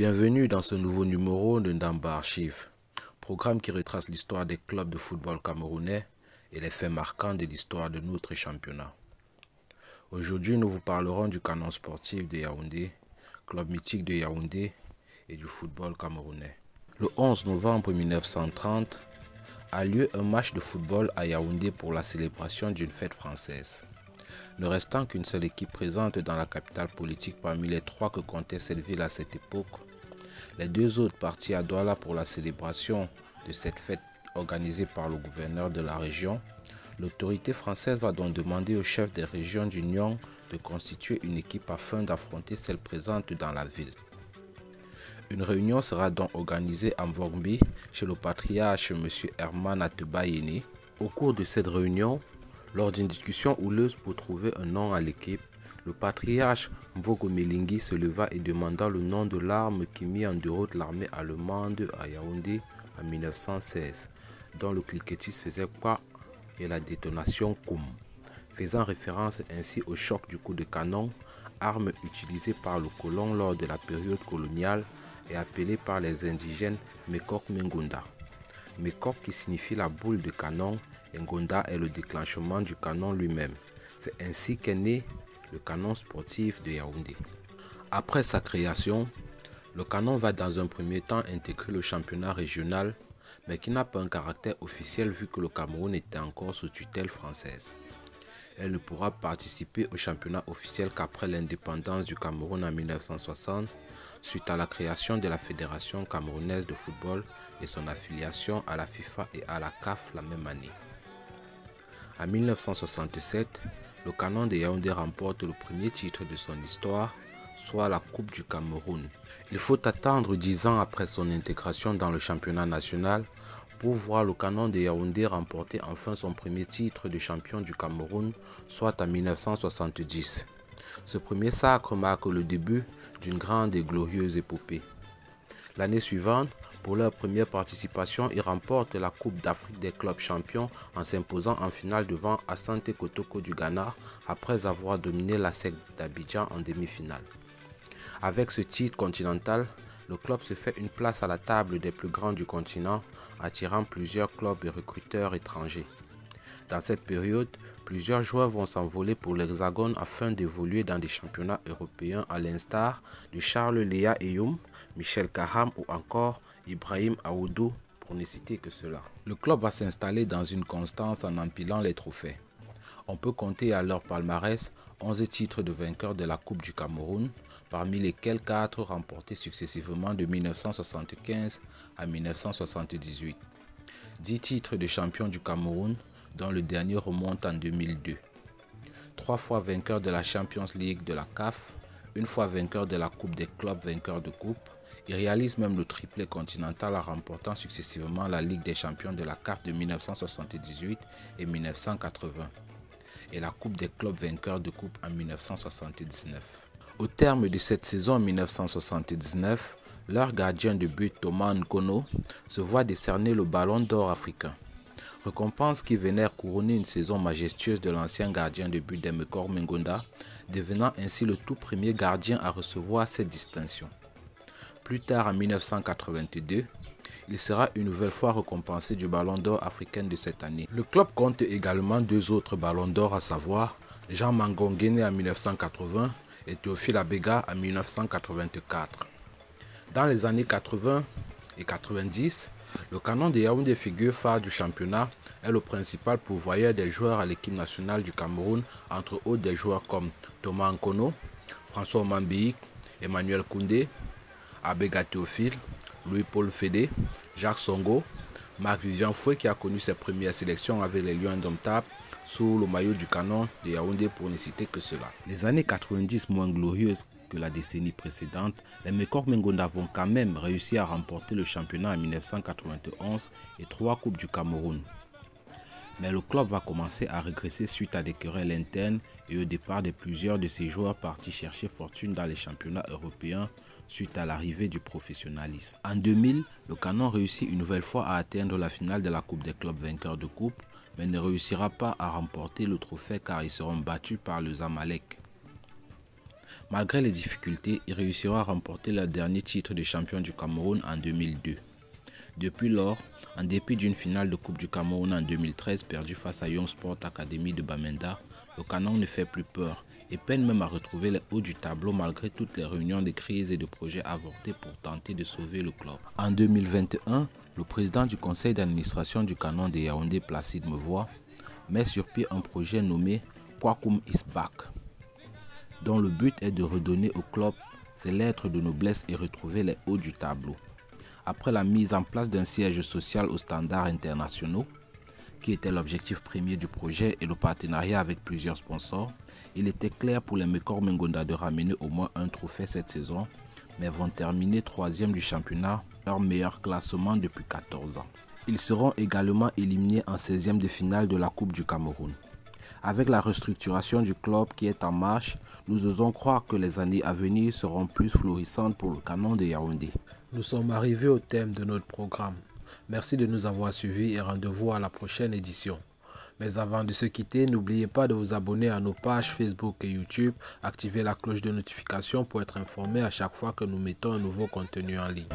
Bienvenue dans ce nouveau numéro de Ndamba Archive, programme qui retrace l'histoire des clubs de football camerounais et les faits marquants de l'histoire de notre championnat. Aujourd'hui, nous vous parlerons du canon sportif de Yaoundé, club mythique de Yaoundé et du football camerounais. Le 11 novembre 1930 a lieu un match de football à Yaoundé pour la célébration d'une fête française. Ne restant qu'une seule équipe présente dans la capitale politique parmi les trois que comptait cette ville à cette époque, les deux autres partis à Douala pour la célébration de cette fête organisée par le gouverneur de la région, l'autorité française va donc demander au chef des régions d'Union de constituer une équipe afin d'affronter celle présente dans la ville. Une réunion sera donc organisée à Mvongbi chez le patriarche M. Herman Ateba-Yéné. Au cours de cette réunion, lors d'une discussion houleuse pour trouver un nom à l'équipe, le patriarche Mvogo Melingi se leva et demanda le nom de l'arme qui mit en déroute l'armée allemande à Yaoundé en 1916, dont le cliquetis faisait quoi et la détonation Koum, faisant référence ainsi au choc du coup de canon, arme utilisée par le colon lors de la période coloniale et appelée par les indigènes Mekok Mengonda. Mekok qui signifie la boule de canon, et Ngonda est le déclenchement du canon lui-même. C'est ainsi qu'est né le canon sportif de Yaoundé. Après sa création, le canon va dans un premier temps intégrer le championnat régional, mais qui n'a pas un caractère officiel vu que le Cameroun était encore sous tutelle française. Elle ne pourra participer au championnat officiel qu'après l'indépendance du Cameroun en 1960, suite à la création de la Fédération camerounaise de football et son affiliation à la FIFA et à la CAF la même année. En 1967, le canon de Yaoundé remporte le premier titre de son histoire, soit la Coupe du Cameroun. Il faut attendre 10 ans après son intégration dans le championnat national pour voir le canon de Yaoundé remporter enfin son premier titre de champion du Cameroun, soit en 1970. Ce premier sacre marque le début d'une grande et glorieuse épopée. L'année suivante, pour leur première participation, ils remportent la Coupe d'Afrique des clubs champions en s'imposant en finale devant Asante Kotoko du Ghana après avoir dominé la SEC d'Abidjan en demi-finale. Avec ce titre continental, le club se fait une place à la table des plus grands du continent, attirant plusieurs clubs et recruteurs étrangers. Dans cette période, plusieurs joueurs vont s'envoler pour l'Hexagone afin d'évoluer dans des championnats européens à l'instar de Charles Léa Eyoum, Michel Kaham ou encore Ibrahim Aoudou, pour ne citer que cela. Le club va s'installer dans une constance en empilant les trophées. On peut compter à leur palmarès 11 titres de vainqueurs de la Coupe du Cameroun, parmi lesquels 4 remportés successivement de 1975 à 1978. 10 titres de champion du Cameroun, dont le dernier remonte en 2002. 3 fois vainqueur de la Champions League de la CAF, une fois vainqueur de la Coupe des clubs vainqueurs de coupe. Il réalise même le triplé continental en remportant successivement la Ligue des champions de la CAF de 1978 et 1980 et la Coupe des clubs vainqueurs de coupe en 1979. Au terme de cette saison en 1979, leur gardien de but Thomas Nkono se voit décerner le Ballon d'Or africain. Récompense qui venait couronner une saison majestueuse de l'ancien gardien de but de Mekok Mengonda, devenant ainsi le tout premier gardien à recevoir cette distinction. Plus tard, en 1982, il sera une nouvelle fois récompensé du Ballon d'Or africain de cette année. Le club compte également 2 autres Ballons d'Or, à savoir Jean Mangongene en 1980 et Théophile Abega en 1984. Dans les années 80 et 90, le canon de Yaoundé, figure phare du championnat, est le principal pourvoyeur des joueurs à l'équipe nationale du Cameroun, entre autres des joueurs comme Thomas Nkono, François Mambéik, Emmanuel Koundé, Abega Théophile, Louis-Paul Fédé, Jacques Songo, Marc-Vivien Fouet qui a connu ses premières sélections avec les Lions indomptables sous le maillot du canon de Yaoundé, pour ne citer que cela. Les années 90 moins glorieuses que la décennie précédente, les Mekok Mengonda vont quand même réussir à remporter le championnat en 1991 et 3 Coupes du Cameroun. Mais le club va commencer à régresser suite à des querelles internes et au départ de plusieurs de ses joueurs partis chercher fortune dans les championnats européens suite à l'arrivée du professionnalisme. En 2000, le canon réussit une nouvelle fois à atteindre la finale de la Coupe des clubs vainqueurs de coupe, mais ne réussira pas à remporter le trophée car ils seront battus par le Zamalek. Malgré les difficultés, il réussira à remporter le dernier titre de champion du Cameroun en 2002. Depuis lors, en dépit d'une finale de Coupe du Cameroun en 2013 perdue face à Young Sport Academy de Bamenda, le Canon ne fait plus peur et peine même à retrouver les hauts du tableau malgré toutes les réunions de crise et de projets avortés pour tenter de sauver le club. En 2021, le président du conseil d'administration du Canon de Yaoundé, Placide Mevois, met sur pied un projet nommé Kwakum is Back, dont le but est de redonner au club ses lettres de noblesse et retrouver les hauts du tableau. Après la mise en place d'un siège social aux standards internationaux, qui était l'objectif premier du projet et le partenariat avec plusieurs sponsors, il était clair pour les Mekor Mengonda de ramener au moins un trophée cette saison, mais vont terminer 3e du championnat, leur meilleur classement depuis 14 ans. Ils seront également éliminés en 16e de finale de la Coupe du Cameroun. Avec la restructuration du club qui est en marche, nous osons croire que les années à venir seront plus florissantes pour le Canon de Yaoundé. Nous sommes arrivés au thème de notre programme. Merci de nous avoir suivis et rendez-vous à la prochaine édition. Mais avant de se quitter, n'oubliez pas de vous abonner à nos pages Facebook et YouTube, activer la cloche de notification pour être informé à chaque fois que nous mettons un nouveau contenu en ligne.